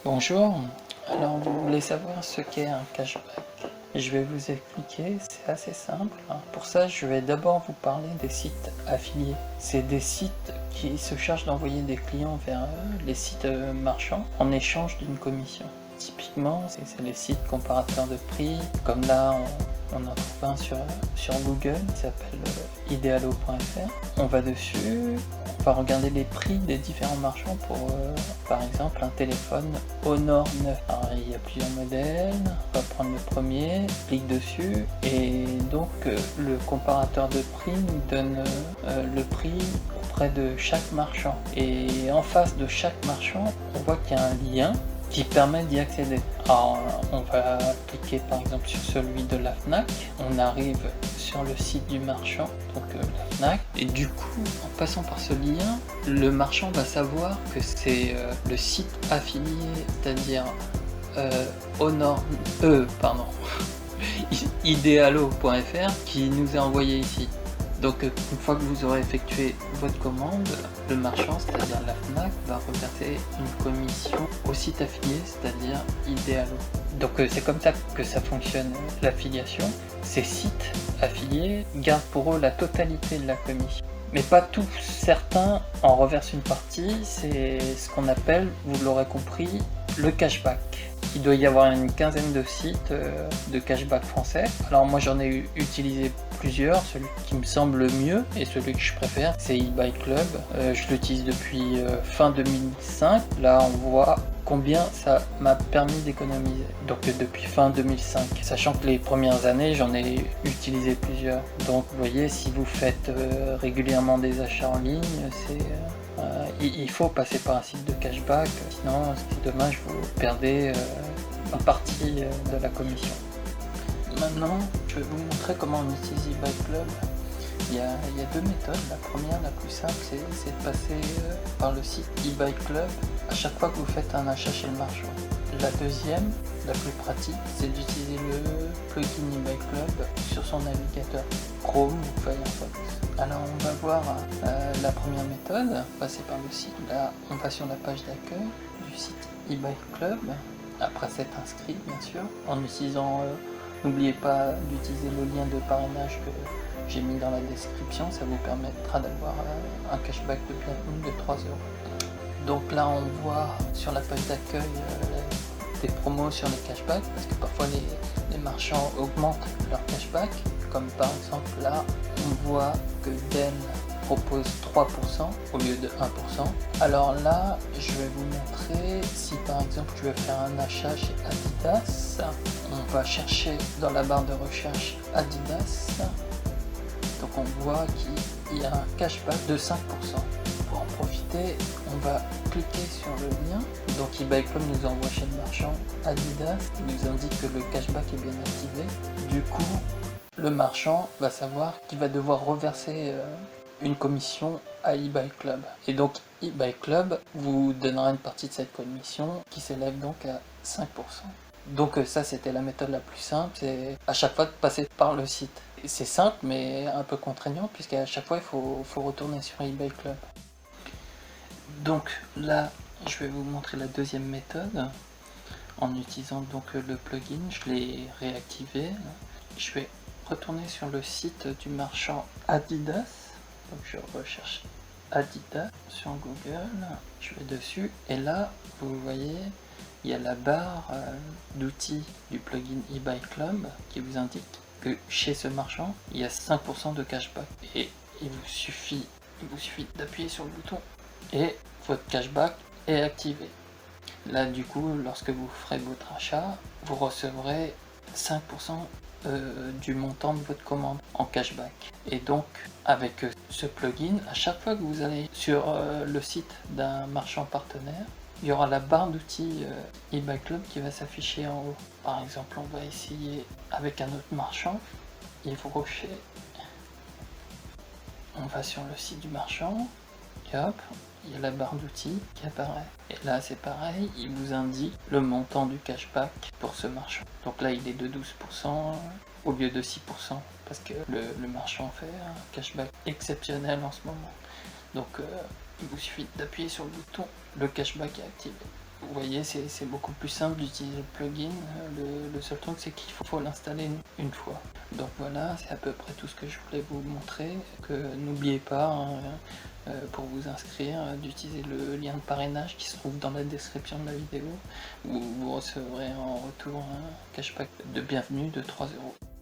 Bonjour, alors vous voulez savoir ce qu'est un cashback? Je vais vous expliquer, c'est assez simple. Pour ça, je vais d'abord vous parler des sites affiliés. C'est des sites qui se chargent d'envoyer des clients vers les sites marchands en échange d'une commission. Typiquement, c'est les sites comparateurs de prix, comme là on en trouve un sur Google, qui s'appelle idealo.fr. On va dessus, on va regarder les prix des différents marchands pour, par exemple, un téléphone Honor 9. Alors, il y a plusieurs modèles, on va prendre le premier, clique dessus, et donc le comparateur de prix nous donne le prix auprès de chaque marchand. Et en face de chaque marchand, on voit qu'il y a un lien qui permet d'y accéder. Alors on va cliquer par exemple sur celui de la Fnac, on arrive sur le site du marchand, donc la Fnac, et du coup en passant par ce lien, le marchand va savoir que c'est le site affilié, c'est-à-dire idealo.fr qui nous a envoyé ici. Donc une fois que vous aurez effectué votre commande, le marchand, c'est-à-dire la Fnac, va reverser une commission au site affilié, c'est-à-dire Idealo. Donc c'est comme ça que ça fonctionne l'affiliation. Ces sites affiliés gardent pour eux la totalité de la commission. Mais pas tous, certains en reversent une partie, c'est ce qu'on appelle, vous l'aurez compris, le cashback. Il doit y avoir une quinzaine de sites de cashback français. Alors moi j'en ai utilisé plusieurs, celui qui me semble le mieux et celui que je préfère c'est eBuyClub. Je l'utilise depuis fin 2005. Là on voit combien ça m'a permis d'économiser. Donc depuis fin 2005. Sachant que les premières années j'en ai utilisé plusieurs. Donc vous voyez, si vous faites régulièrement des achats en ligne, il faut passer par un site de cashback, sinon c'est dommage, vous perdez une partie de la commission. Maintenant, je vais vous montrer comment on utilise eBuyClub. Il y a deux méthodes. La première, la plus simple, c'est de passer par le site eBuyClub à chaque fois que vous faites un achat chez le marchand. La deuxième, la plus pratique, c'est d'utiliser le plugin eBuyClub sur son navigateur Chrome ou Firefox. Alors on va voir la première méthode, passer par le site. Là on va sur la page d'accueil du site eBuyClub, après s'être inscrit bien sûr, en utilisant, n'oubliez pas d'utiliser le lien de parrainage que j'ai mis dans la description, ça vous permettra d'avoir un cashback de bienvenue de 3 €. Donc là on voit sur la page d'accueil des promos sur les cashbacks, parce que parfois les marchands augmentent leur cashback, comme par exemple là on voit que Dell propose 3% au lieu de 1%. Alors là je vais vous montrer, si par exemple tu veux faire un achat chez Adidas, on va chercher dans la barre de recherche Adidas, donc on voit qu'il y a un cashback de 5%. Pour en profiter, on va cliquer sur le lien. Donc eBuyClub nous envoie chez le marchand Adidas, il nous indique que le cashback est bien activé. Du coup, le marchand va savoir qu'il va devoir reverser une commission à eBuyClub. Et donc eBuyClub vous donnera une partie de cette commission qui s'élève donc à 5%. Donc ça c'était la méthode la plus simple, c'est à chaque fois de passer par le site. C'est simple mais un peu contraignant puisqu'à chaque fois il faut retourner sur eBuyClub. Donc là je vais vous montrer la deuxième méthode en utilisant donc le plugin, je l'ai réactivé. Je vais retourner sur le site du marchand Adidas, donc je recherche Adidas sur Google, je vais dessus et là vous voyez il y a la barre d'outils du plugin eBuyClub qui vous indique que chez ce marchand il y a 5% de cashback et il vous suffit d'appuyer sur le bouton et votre cashback est activé. Là du coup lorsque vous ferez votre achat vous recevrez 5% du montant de votre commande en cashback. Et donc avec ce plugin, à chaque fois que vous allez sur le site d'un marchand partenaire, il y aura la barre d'outils eBuyClub qui va s'afficher en haut. Par exemple, on va essayer avec un autre marchand, Yves Rocher. On va sur le site du marchand, et hop, il y a la barre d'outils qui apparaît. Et là c'est pareil, il vous indique le montant du cashback pour ce marchand. Donc là il est de 12% au lieu de 6%, parce que le marchand fait un cashback exceptionnel en ce moment. Donc il vous suffit d'appuyer sur le bouton, le cashback est activé. Vous voyez, c'est beaucoup plus simple d'utiliser le plugin. Le seul truc, c'est qu'il faut l'installer une fois. Donc voilà, c'est à peu près tout ce que je voulais vous montrer. Que n'oubliez pas, hein, pour vous inscrire, d'utiliser le lien de parrainage qui se trouve dans la description de la vidéo, où vous recevrez en retour un cashback de bienvenue de 3 €.